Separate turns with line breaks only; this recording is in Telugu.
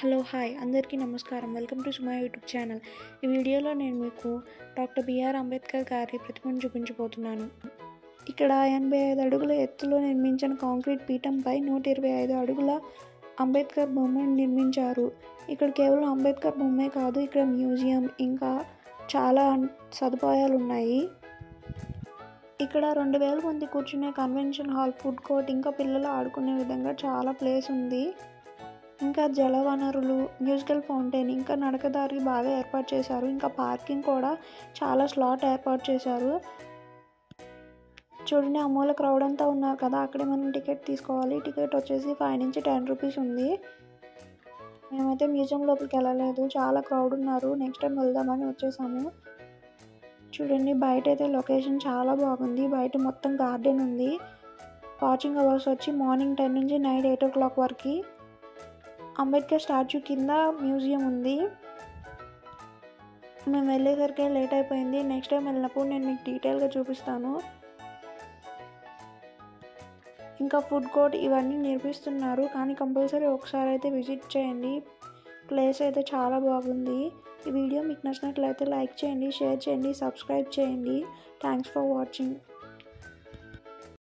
హలో హాయ్ అందరికీ నమస్కారం. Welcome to Suma YouTube channel. ఈ వీడియోలో నేను మీకు డాక్టర్ బిఆర్ అంబేద్కర్ గారి ప్రతిమను చూపించబోతున్నాను. ఇక్కడ 85 అడుగుల ఎత్తులో నిర్మించిన కాంక్రీట్ పీఠంపై 125 అడుగుల అంబేద్కర్ బొమ్మను నిర్మించారు. ఇక్కడ కేవలం అంబేద్కర్ బొమ్మే కాదు, ఇక్కడ మ్యూజియం ఇంకా చాలా సదుపాయాలు ఉన్నాయి. ఇక్కడ 2000 మంది కూర్చునే కన్వెన్షన్ హాల్, ఫుడ్ కోర్ట్, ఇంకా పిల్లలు ఆడుకునే విధంగా చాలా ప్లేస్ ఉంది. ఇంకా జల వనరులు, మ్యూజికల్ ఫౌంటైన్, ఇంకా నడకదారి బాగా ఏర్పాటు చేశారు. ఇంకా పార్కింగ్ కూడా చాలా స్లాట్ ఏర్పాటు చేశారు. చూడండి, ఆ మూల క్రౌడ్ అంతా ఉన్నారు కదా, అక్కడే మనం టికెట్ తీసుకోవాలి. టికెట్ వచ్చేసి 5 నుంచి 10 రూపీస్ ఉంది. మేమైతే మ్యూజియం లోపలికి వెళ్ళలేదు, చాలా క్రౌడ్ ఉన్నారు. నెక్స్ట్ టైం వెళ్దామని వచ్చేసాము. చూడండి, బయట అయితే లొకేషన్ చాలా బాగుంది. బయట మొత్తం గార్డెన్ ఉంది. వాచింగ్ అవర్స్ వచ్చి మార్నింగ్ 10 నుంచి నైట్ 8 o'clock వరకు. అంబేద్కర్ స్టాచ్యూ కింద మ్యూజియం ఉంది. మేము వెళ్ళేసరికి లేట్ అయిపోయింది. నెక్స్ట్ టైం వెళ్ళినప్పుడు నేను మీకు డీటెయిల్గా చూపిస్తాను. ఇంకా ఫుడ్ కోర్ట్ ఇవన్నీ నిర్మిస్తున్నారు, కానీ కంపల్సరీ ఒకసారి అయితే విజిట్ చేయండి. ప్లేస్ అయితే చాలా బాగుంది. ఈ వీడియో మీకు నచ్చినట్లయితే లైక్ చేయండి, షేర్ చేయండి, సబ్స్క్రైబ్ చేయండి. Thanks for watching.